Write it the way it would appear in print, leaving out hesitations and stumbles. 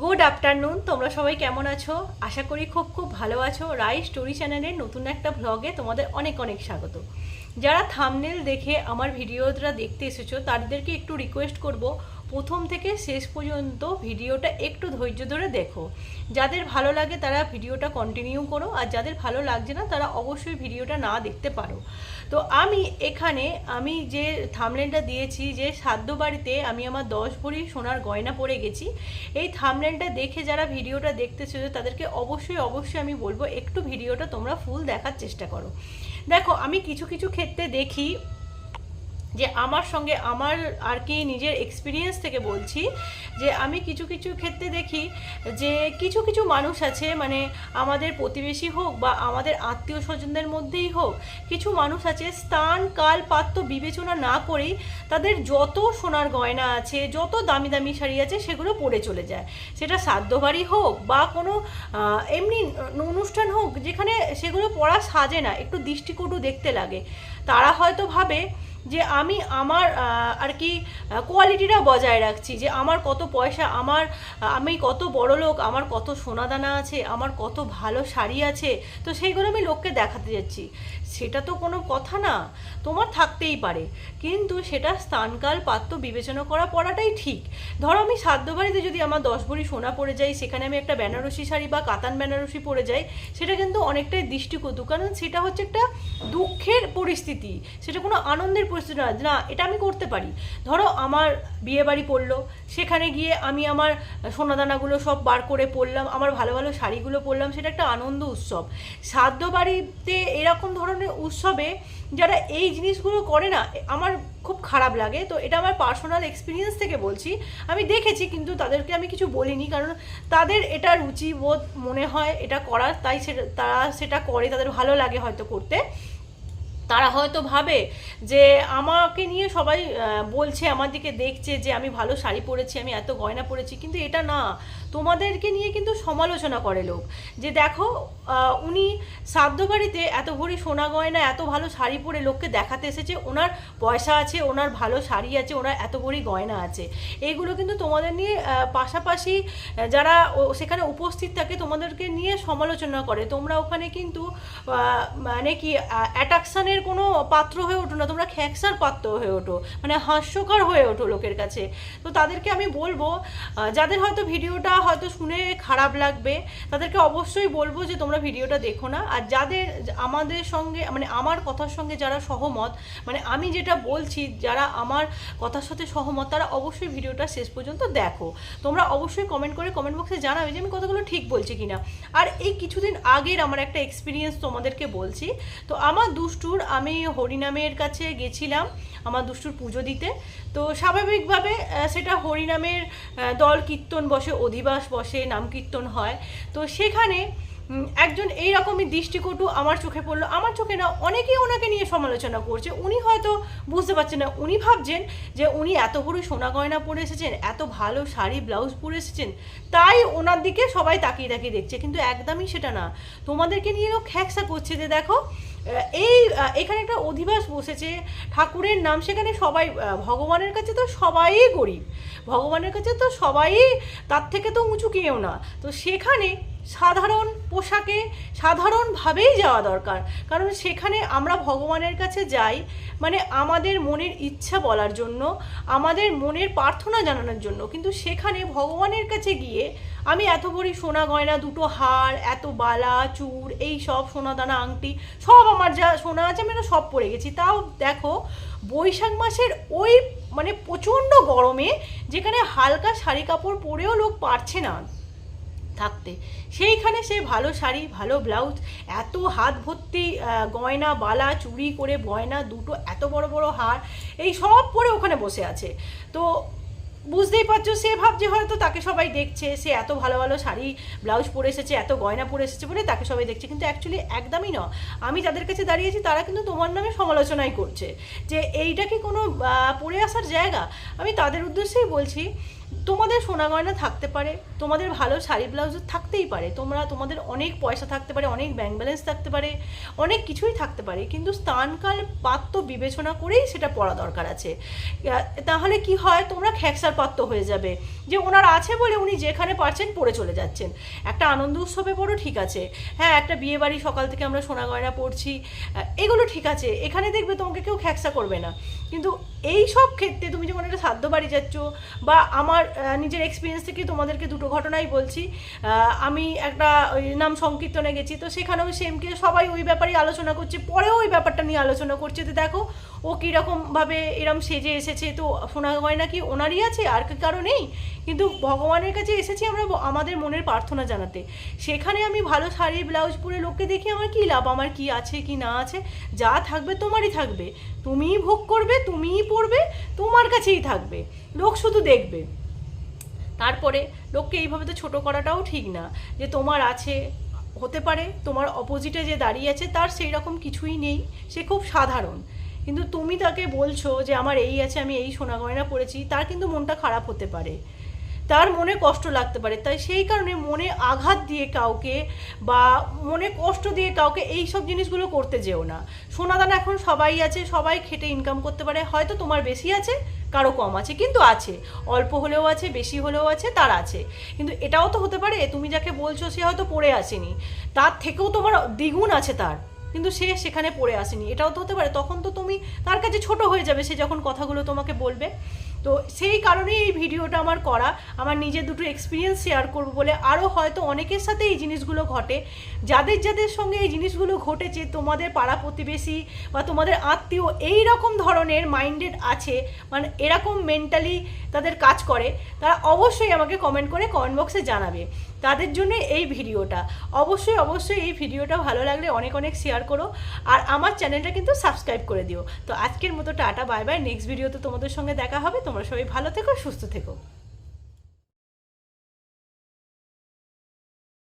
Good afternoon. তোমরা সবাই কেমন আছো? আশা করি খুব খুব ভালো আছো। রাই স্টোরি চ্যানেলের নতুন একটা ভ্লগে তোমাদের অনেক অনেক স্বাগত। যারা থাম্বনেল দেখে আমার ভিডিওটা দেখতে এসেছো তাদেরকে একটু রিকোয়েস্ট করব, প্রথম থেকে শেষ পর্যন্ত ভিডিওটা একটু ধৈর্য ধরে দেখো। যাদের ভালো লাগে তারা ভিডিওটা কন্টিনিউ করো, আর যাদের ভালো লাগছে না তারা অবশ্যই ভিডিওটা না দেখতে পারো। তো আমি যে থাম্বনেলটা দিয়েছি, যে সাধ্য বাড়িতে আমি আমার 10 ভরি সোনার গয়না পরে গেছি, এই থাম্বনেলটা দেখে যারা ভিডিওটা দেখতেছো তাদেরকে অবশ্যই অবশ্যই আমি বলবো একটু ভিডিওটা তোমরা ফুল দেখার চেষ্টা করো। দেখো, আমি কিছু কিছু ক্ষেত্রে দেখি যে আমার সঙ্গে আমার আর কি নিজের এক্সপিরিয়েন্স থেকে বলছি, যে আমি কিছু কিছু ক্ষেত্রে দেখি যে কিছু কিছু মানুষ আছে, মানে আমাদের প্রতিবেশী হোক বা আমাদের আত্মীয় স্বজনদের মধ্যেই হোক, কিছু মানুষ আছে স্থান কাল পাত্র বিবেচনা না করেই তাদের যত সোনার গয়না আছে, যত দামি দামি শাড়ি আছে সেগুলো পরে চলে যায়। সেটা শ্রাদ্ধ বাড়ি হোক বা কোনো এমনি অনুষ্ঠান হোক, যেখানে সেগুলো পরা সাজে না, একটু দৃষ্টিকটু দেখতে লাগে। তারা হয়তো ভাবে যে আমি আমার আর কি কোয়ালিটিটা বজায় রাখছি, যে আমার কত পয়সা, আমি কত বড় লোক, আমার কত সোনাদানা আছে, আমার কত ভালো শাড়ি আছে, তো সেইগুলো আমি লোককে দেখাতে যাচ্ছি। সেটা তো কোনো কথা না, তোমার থাকতেই পারে, কিন্তু সেটা স্থানকাল পাত্র বিবেচনা পড়াটাই ঠিক। ধরো আমি শ্রাদ্ধ বাড়িতে যদি আমার 10 ভরি সোনা পড়ে যাই, সেখানে আমি একটা বেনারসি শাড়ি বা কাতান বেনারসি পরে যাই, সেটা কিন্তু অনেকটাই দৃষ্টিকটু, কারণ সেটা হচ্ছে একটা দুঃখের পরিস্থিতি, সেটা কোনো আনন্দের পরিস্থিতি না। না, এটা আমি করতে পারি। ধরো আমার বিয়ে বাড়ি পড়লো, সেখানে গিয়ে আমি আমার সোনাদানাগুলো সব বার করে পরলাম, আমার ভালো ভালো শাড়িগুলো পরলাম, সেটা একটা আনন্দ উৎসব। শ্রাদ্ধ বাড়িতে এরকম ধরনের উৎসবে যারা এই জিনিসগুলো করে না, আমার খুব খারাপ লাগে। তো এটা আমার পার্সোনাল এক্সপিরিয়েন্স থেকে বলছি, আমি দেখেছি, কিন্তু তাদেরকে আমি কিছু বলিনি, কারণ তাদের এটা রুচিবোধ মনে হয় এটা করার, তাই তারা সেটা করে, তাদের ভালো লাগে হয়তো করতে। তারা হয়তো ভাবে যে আমাকে নিয়ে সবাই বলছে, আমার দিকে দেখছে যে আমি ভালো শাড়ি পরেছি, আমি এত গয়না পরেছি, কিন্তু এটা না, তোমাদেরকে নিয়ে কিন্তু সমালোচনা করে লোক, যে দেখো উনি শ্রাদ্ধ বাড়িতে এত ভরি সোনা গয়না এত ভালো শাড়ি পরে লোককে দেখাতে এসেছে, ওনার পয়সা আছে, ওনার ভালো শাড়ি আছে, ওনার এত ভরি গয়না আছে। এইগুলো কিন্তু তোমাদের নিয়ে পাশাপাশি যারা সেখানে উপস্থিত থাকে তোমাদেরকে নিয়ে সমালোচনা করে। তোমরা ওখানে কিন্তু মানে কি অ্যাট্রাকশনের কোনো পাত্র হয়ে ওঠো না, তোমরা খ্যাঁকসার পাত্র হয়ে ওঠো, মানে হাস্যকর হয়ে ওঠো লোকের কাছে। তো তাদেরকে আমি বলবো, যাদের হয়তো ভিডিওটা হয়তো শুনে খারাপ লাগবে, তাদেরকে অবশ্যই বলবো যে তোমরা ভিডিওটা দেখো না। আর যাদের আমাদের সঙ্গে, মানে আমার কথার সঙ্গে যারা সহমত, মানে আমি যেটা বলছি, যারা আমার কথার সাথে সহমত, তারা অবশ্যই ভিডিওটা শেষ পর্যন্ত দেখো। তোমরা অবশ্যই কমেন্ট করে কমেন্ট বক্সে জানাবে যে আমি কথাগুলো ঠিক বলছি কিনা। আর এই কিছুদিন আগের আমার একটা এক্সপিরিয়েন্স তোমাদেরকে বলছি। তো আমার দুষ্টুর, আমি হরিনামের কাছে গেছিলাম আমার দুষ্টুর পুজো দিতে। তো স্বাভাবিকভাবে সেটা হরিনামের দল কীর্তন বসে, অধিবাস বসে, নাম কীর্তন হয়। তো সেখানে একজন এইরকমই দৃষ্টিকটু আমার চোখে পড়লো। আমার চোখে না, অনেকেই ওনাকে নিয়ে সমালোচনা করছে। উনি হয়তো বুঝতে পারছেন না, উনি ভাবছেন যে উনি এত বড় সোনা গয়না পরে এসেছেন, এত ভালো শাড়ি ব্লাউজ পরে এসেছেন, তাই ওনার দিকে সবাই তাকিয়ে তাকিয়ে দেখছে, কিন্তু একদমই সেটা না। তোমাদেরকে নিয়ে লোক খ্যাকসা করছে যে দেখো এখানে একটা অধিবাস বসেছে, ঠাকুরের নাম, সেখানে সবাই ভগবানের কাছে তো সবাই গরিব, ভগবানের কাছে তো সবাই তার থেকে তো উঁচু কেউ না। তো সেখানে সাধারণ পোশাকে সাধারণভাবেই যাওয়া দরকার, কারণ সেখানে আমরা ভগবানের কাছে যাই মানে আমাদের মনের ইচ্ছা বলার জন্য, আমাদের মনের প্রার্থনা জানানোর জন্য। কিন্তু সেখানে ভগবানের কাছে গিয়ে আমি এত ভরি সোনা গয়না, দুটো হার, এত বালা চূড়, এই সব সোনা দানা আংটি, সব আমার যা সোনা আছে আমি সব পরে গেছি। তাও দেখো বৈশাখ মাসের ওই মানে প্রচণ্ড গরমে, যেখানে হালকা শাড়ি কাপড় পরেও লোক পারছে না থাকতে, সেইখানে সে ভালো শাড়ি, ভালো ব্লাউজ, এত হাত ভর্তি গয়না, বালা চুড়ি করে গয়না, দুটো এত বড় বড় হার, এই সব পরে ওখানে বসে আছে। তো বুঝতেই পারছো, সে ভাবছে হয়তো তাকে সবাই দেখছে, সে এত ভালো ভালো শাড়ি ব্লাউজ পরে এসেছে, এত গয়না পরে এসেছে বলে তাকে সবাই দেখছে, কিন্তু অ্যাকচুয়ালি একদমই না। আমি যাদের কাছে দাঁড়িয়েছি তারা কিন্তু তোমার নামে সমালোচনাই করছে, যে এইটা কি কোনো পরে আসার জায়গা। আমি তাদের উদ্দেশ্যেই বলছি, তোমাদের সোনা গয়না থাকতে পারে, তোমাদের ভালো শাড়ি ব্লাউজ থাকতেই পারে, তোমাদের অনেক পয়সা থাকতে পারে, অনেক ব্যাংক ব্যালেন্স থাকতে পারে, অনেক কিছুই থাকতে পারে, কিন্তু স্থানকাল পাত্র বিবেচনা করেই সেটা পড়া দরকার আছে। তাহলে কি হয়, তোমরা খ্যাকসার পাত্র হয়ে যাবে যে ওনার আছে বলে উনি যেখানে পারছেন পড়ে চলে যাচ্ছেন। একটা আনন্দ উৎসবে পড়ো, ঠিক আছে, হ্যাঁ, একটা বিয়ে বাড়ি সকাল থেকে আমরা সোনা গয়না পড়ছি, এগুলো ঠিক আছে, এখানে দেখবে তোমাকে কেউ খ্যাকসা করবে না। কিন্তু এই সব ক্ষেত্রে তুমি যখন একটা শ্রাদ্ধ বাড়ি যাচ্ছ, বা আমার নিজের এক্সপিরিয়েন্স থেকে তোমাদেরকে দুটো ঘটনাই বলছি, আমি একটা ওই নাম সংকীর্তনে গেছি, তো সেখানেও সেমকে সবাই ওই ব্যাপারেই আলোচনা করছে, পরেও ওই ব্যাপারটা নিয়ে আলোচনা করছে, তো দেখো ও কীরকমভাবে এরম সেজে এসেছে, তো সোনা গয়না কি ওনারই আছে, আর কারো নেই? কিন্তু ভগবানের কাছে এসেছি আমরা আমাদের মনের প্রার্থনা জানাতে। সেখানে আমি ভালো শাড়ি ব্লাউজ পরে লোককে দেখি আমার কী লাভ, আমার কি আছে কি না আছে, যা থাকবে তোমারই থাকবে, তুমিই ভোগ করবে, তুমিই পড়বে, তোমার কাছেই থাকবে, লোক শুধু দেখবে। তারপরে লোককে এইভাবে তো ছোটো করাটাও ঠিক না, যে তোমার আছে, হতে পারে তোমার অপোজিটে যে দাঁড়িয়ে আছে তার সেই রকম কিছুই নেই, সে খুব সাধারণ, কিন্তু তুমি তাকে বলছো যে আমার এই আছে, আমি এই সোনা গয়না পরেছি, তার কিন্তু মনটা খারাপ হতে পারে, তার মনে কষ্ট লাগতে পারে। তাই সেই কারণে মনে আঘাত দিয়ে কাউকে বা মনে কষ্ট দিয়ে কাউকে এই সব জিনিসগুলো করতে যেও না। সোনাদানা এখন সবাই আছে, সবাই খেটে ইনকাম করতে পারে, হয়তো তোমার বেশি আছে, কারো কম আছে, কিন্তু আছে, অল্প হলেও আছে, বেশি হলেও আছে, তার আছে। কিন্তু এটাও তো হতে পারে তুমি যাকে বলছো সে হয়তো পড়ে আসেনি, তার থেকেও তোমার দ্বিগুণ আছে তার, কিন্তু সে সেখানে পড়ে আসেনি, এটাও তো হতে পারে। তখন তো তুমি তার কাছে ছোট হয়ে যাবে সে যখন কথাগুলো তোমাকে বলবে। তো সেই কারণেই এই ভিডিওটা আমার করা, আমার নিজের দুটো এক্সপিরিয়েন্স শেয়ার করবো বলে। আরও হয়তো অনেকের সাথে এই জিনিসগুলো ঘটে, যাদের যাদের সঙ্গে এই জিনিসগুলো ঘটেছে, তোমাদের পাড়া প্রতিবেশী বা তোমাদের আত্মীয় এই রকম ধরনের মাইন্ডেড আছে, মানে এরকম মেন্টালি তাদের কাজ করে, তারা অবশ্যই আমাকে কমেন্ট বক্সে জানাবে। তাদের জন্য এই ভিডিওটা, অবশ্যই এই ভিডিওটা ভালো লাগলে অনেক অনেক শেয়ার করো, আর আমার চ্যানেলটা কিন্তু সাবস্ক্রাইব করে দিও। তো আজকের মতো টাটা, বাই বাই, নেক্সট ভিডিওতে তোমাদের সঙ্গে দেখা হবে। তোমরা সবাই ভালো থেকো, সুস্থ থেকো।